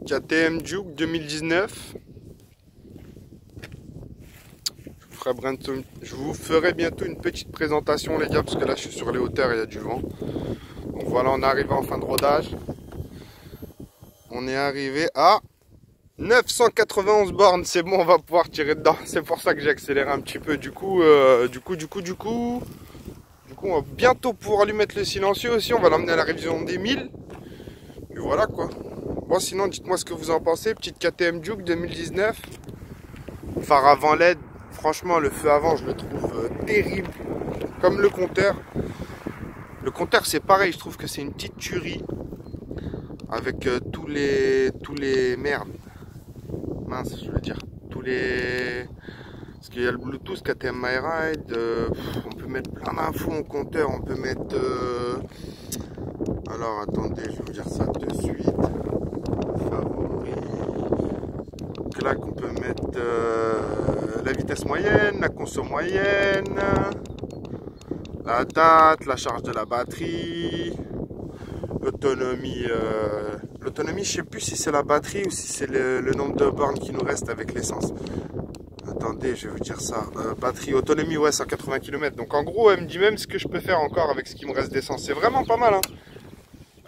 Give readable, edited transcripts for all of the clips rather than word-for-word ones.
KTM Duke 2019. Je vous ferai bientôt une petite présentation les gars, parce que là je suis sur les hauteurs et il y a du vent. Donc voilà, on est arrivé en fin de rodage. On est arrivé à 991 bornes, c'est bon, on va pouvoir tirer dedans. C'est pour ça que j'ai accéléré un petit peu. Du coup, on va bientôt pouvoir lui mettre le silencieux aussi. On va l'emmener à la révision des 1000. Et voilà quoi. Bon, sinon, dites-moi ce que vous en pensez. Petite KTM Duke 2019. Phare avant LED. Franchement, le feu avant, je le trouve terrible. Comme le compteur. Le compteur, c'est pareil. Je trouve que c'est une petite tuerie. Avec tous les merdes. Mince, je veux dire. Parce qu'il y a le Bluetooth KTM MyRide. On peut mettre plein d'infos au compteur. On peut mettre... Alors, attendez, je vais vous dire ça de suite. Favoris. Donc là, on peut mettre la vitesse moyenne, la conso moyenne, la date, la charge de la batterie, l'autonomie. L'autonomie, je sais plus si c'est la batterie ou si c'est le nombre de bornes qui nous reste avec l'essence. Attendez, je vais vous dire ça. Batterie, autonomie, ouais, 180 km. Donc en gros, elle me dit même ce que je peux faire encore avec ce qui me reste d'essence. C'est vraiment pas mal, hein.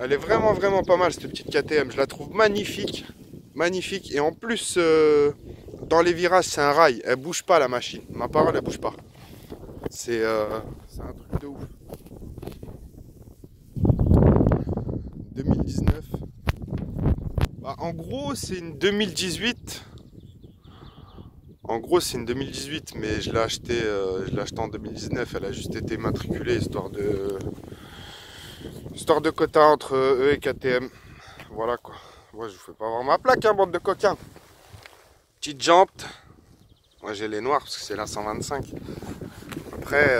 Elle est vraiment pas mal cette petite KTM. Je la trouve magnifique. Magnifique. Et en plus, dans les virages, c'est un rail. Elle bouge pas la machine. Ma parole, elle bouge pas. C'est un truc de ouf. 2019. Bah, en gros, c'est une 2018. En gros, c'est une 2018, mais je l'ai acheté en 2019. Elle a juste été matriculée histoire de quota entre eux et KTM. Voilà quoi. Moi, je vous fais pas voir ma plaque, hein, bande de coquins. Petite jante. Moi, j'ai les noirs parce que c'est la 125. Après,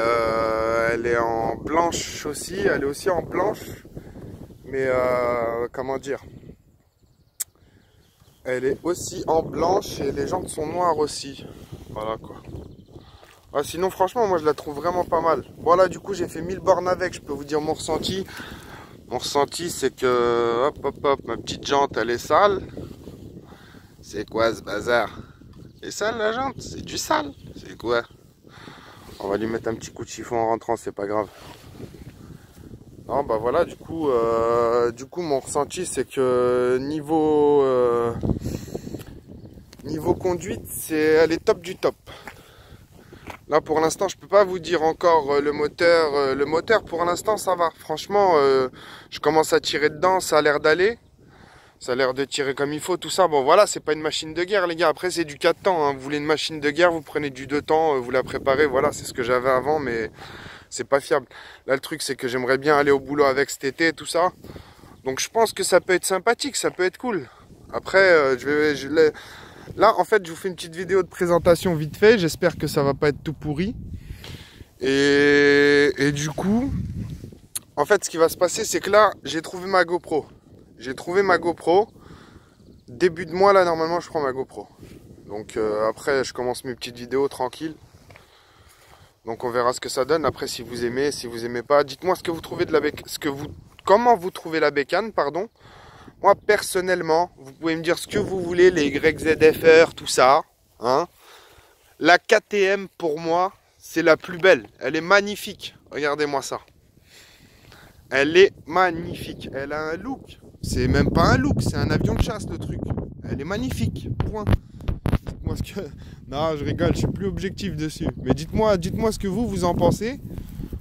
elle est en blanche aussi. Elle est aussi en blanche. Mais comment dire? Elle est aussi en blanche et les jantes sont noires aussi. Voilà quoi. Ah, sinon, franchement, moi, je la trouve vraiment pas mal. Voilà, du coup, j'ai fait 1000 bornes avec. Je peux vous dire mon ressenti. Mon ressenti, c'est que, hop, ma petite jante, elle est sale. C'est quoi ce bazar? C'est sale la jante? C'est du sale? C'est quoi? On va lui mettre un petit coup de chiffon en rentrant, c'est pas grave. Non, bah voilà, du coup, mon ressenti, c'est que niveau conduite, elle est top du top. Là, pour l'instant, je peux pas vous dire encore le moteur. Le moteur, pour l'instant, ça va. Franchement, je commence à tirer dedans. Ça a l'air d'aller. Ça a l'air de tirer comme il faut. Tout ça, bon, voilà, c'est pas une machine de guerre, les gars. Après, c'est du 4 temps. Hein. Vous voulez une machine de guerre, vous prenez du 2 temps, vous la préparez. Voilà, c'est ce que j'avais avant, mais c'est pas fiable. Là, le truc, c'est que j'aimerais bien aller au boulot avec cet été, tout ça. Donc, je pense que ça peut être sympathique, ça peut être cool. Après, là, en fait, je vous fais une petite vidéo de présentation vite fait. J'espère que ça va pas être tout pourri. Et du coup, en fait, ce qui va se passer, c'est que là, j'ai trouvé ma GoPro. J'ai trouvé ma GoPro. Début de mois, là, normalement, je prends ma GoPro. Donc, après, je commence mes petites vidéos tranquilles. Donc, on verra ce que ça donne. Après, si vous aimez pas, dites-moi ce que vous trouvez de la bécane. Comment vous trouvez la bécane, pardon. Moi, personnellement, vous pouvez me dire ce que vous voulez, les YZF-R, tout ça. Hein. La KTM, pour moi, c'est la plus belle. Elle est magnifique. Regardez-moi ça. Elle est magnifique. Elle a un look. C'est même pas un look, c'est un avion de chasse, le truc. Elle est magnifique. Point. Dites-moi ce que... Non, je rigole, je suis plus objectif dessus. Mais dites-moi ce que vous en pensez.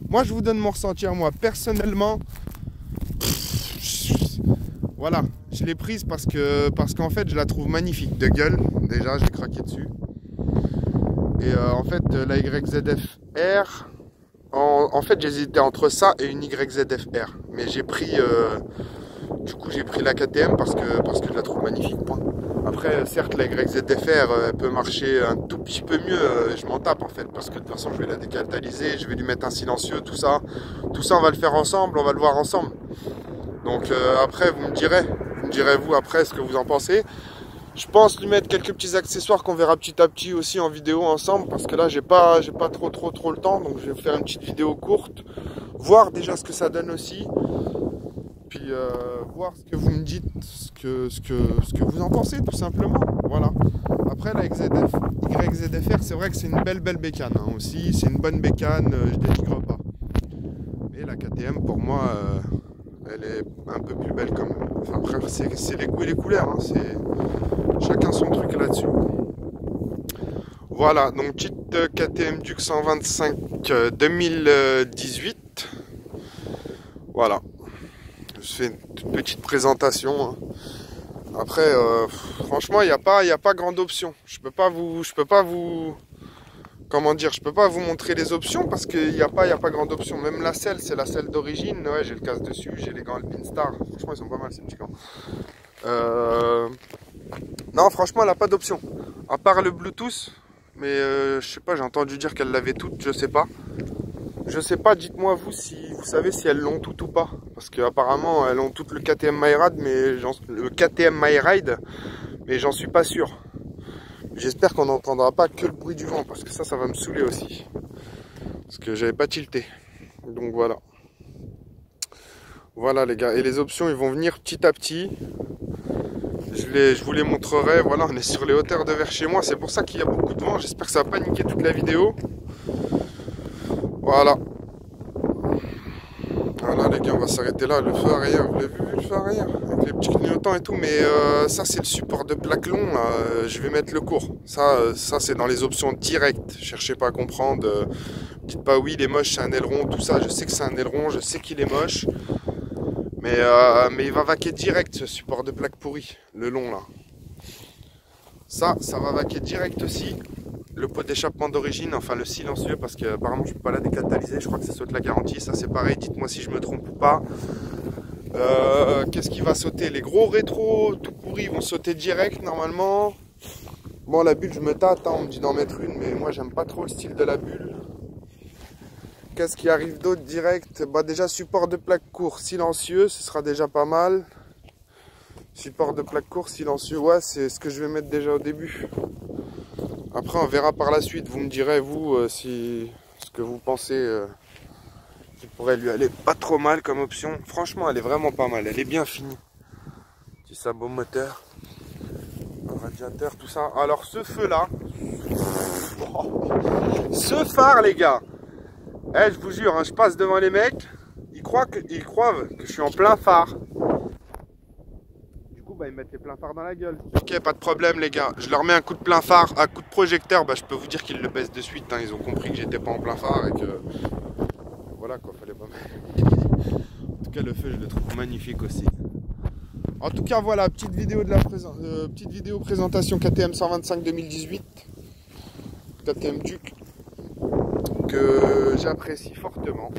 Moi, je vous donne mon ressenti à moi. Personnellement... Voilà, je l'ai prise parce qu'en fait je la trouve magnifique de gueule. Déjà j'ai craqué dessus. Et en fait la YZF-R, en fait j'hésitais entre ça et une YZF-R. Mais j'ai pris du coup j'ai pris la KTM parce que je la trouve magnifique. Point. Après certes la YZF-R elle peut marcher un tout petit peu mieux, je m'en tape en fait. Parce que de toute façon je vais la décataliser, je vais lui mettre un silencieux, tout ça. Tout ça on va le faire ensemble, on va le voir ensemble. Donc après vous me direz vous après ce que vous en pensez. Je pense lui mettre quelques petits accessoires qu'on verra petit à petit aussi en vidéo ensemble, parce que là j'ai pas trop le temps, donc je vais vous faire une petite vidéo courte, voir déjà ce que ça donne aussi. puis voir ce que vous me dites, ce que vous en pensez tout simplement. Voilà. Après la YZF-R, c'est vrai que c'est une belle bécane hein, aussi, c'est une bonne bécane, je dénigre pas. Mais la KTM pour moi, elle est un peu plus belle quand même. Enfin, après c'est les goûts et les couleurs, hein, c'est chacun son truc là-dessus. Voilà, donc petite KTM Duke 125 2018. Voilà, je fais une toute petite présentation. Hein. Après, franchement, il n'y a pas grande option. Je peux pas vous, comment dire, je peux pas vous montrer les options parce qu'il n'y a pas grande option. Même la selle, c'est la selle d'origine. Ouais, j'ai le casque dessus, j'ai les gants Alpinestar. Franchement, ils sont pas mal ces petits gants. Non, franchement, elle n'a pas d'option. À part le Bluetooth. Mais je sais pas, j'ai entendu dire qu'elle l'avait toutes, je sais pas. Je sais pas, dites-moi vous si vous savez si elles l'ont toutes ou pas. Parce qu'apparemment elles ont toutes le KTM MyRide, mais j'en suis pas sûr. J'espère qu'on n'entendra pas que le bruit du vent, parce que ça va me saouler aussi. Parce que j'avais pas tilté. Donc voilà. Voilà les gars, et les options ils vont venir petit à petit. Je vous les montrerai. Voilà, on est sur les hauteurs de vers chez moi. C'est pour ça qu'il y a beaucoup de vent. J'espère que ça va pas niquer toute la vidéo. Voilà. Voilà les gars, on va s'arrêter là. Le feu arrière, vous l'avez vu le feu arrière avec les petits clignotants et tout. Mais ça c'est le support de plaque long. Là. Je vais mettre le court. Ça c'est dans les options directes. Cherchez pas à comprendre. Dites pas oui il est moche, c'est un aileron. Tout ça, je sais que c'est un aileron. Je sais qu'il est moche. Mais il va vaquer direct ce support de plaque pourri, le long là. Ça va vaquer direct aussi. Le pot d'échappement d'origine, enfin le silencieux, parce qu'apparemment je ne peux pas la décatalyser, je crois que ça saute la garantie, ça c'est pareil, dites-moi si je me trompe ou pas. Qu'est-ce qui va sauter? Les gros rétros tout pourris vont sauter direct normalement. Bon la bulle je me tâte, hein, on me dit d'en mettre une, mais moi j'aime pas trop le style de la bulle. Qu'est-ce qui arrive d'autre direct? Bah déjà support de plaque court silencieux, ce sera déjà pas mal. Support de plaque court silencieux, ouais c'est ce que je vais mettre déjà au début. Après on verra par la suite, vous me direz vous si ce que vous pensez qui pourrait lui aller pas trop mal comme option. Franchement elle est vraiment pas mal, elle est bien finie. Petit sabot moteur, un radiateur, tout ça. Alors ce feu là, ce phare les gars. Eh, je vous jure, hein, je passe devant les mecs, ils croient que je suis en plein phare. Du coup, bah, ils mettent les pleins phares dans la gueule. Ok, pas de problème les gars, je leur mets un coup de plein phare, un coup de projecteur, bah, je peux vous dire qu'ils le baissent de suite. Hein. Ils ont compris que j'étais pas en plein phare et que... Voilà quoi, fallait pas mettre. En tout cas, le feu, je le trouve magnifique aussi. En tout cas, voilà, petite vidéo présentation KTM 125 2018. KTM Duke. Que j'apprécie fortement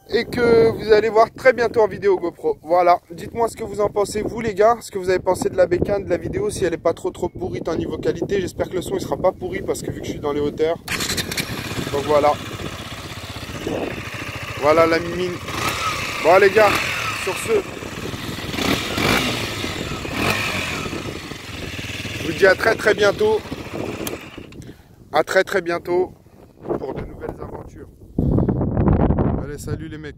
et que vous allez voir très bientôt en vidéo GoPro. Voilà, dites-moi ce que vous en pensez vous les gars, ce que vous avez pensé de la bécane, de la vidéo, si elle est pas trop pourrite en niveau qualité. J'espère que le son il sera pas pourri parce que vu que je suis dans les hauteurs. Donc voilà. Voilà la mimine. Bon les gars, sur ce, je vous dis à très bientôt. À très bientôt pour de nouvelles aventures. Allez, salut les mecs.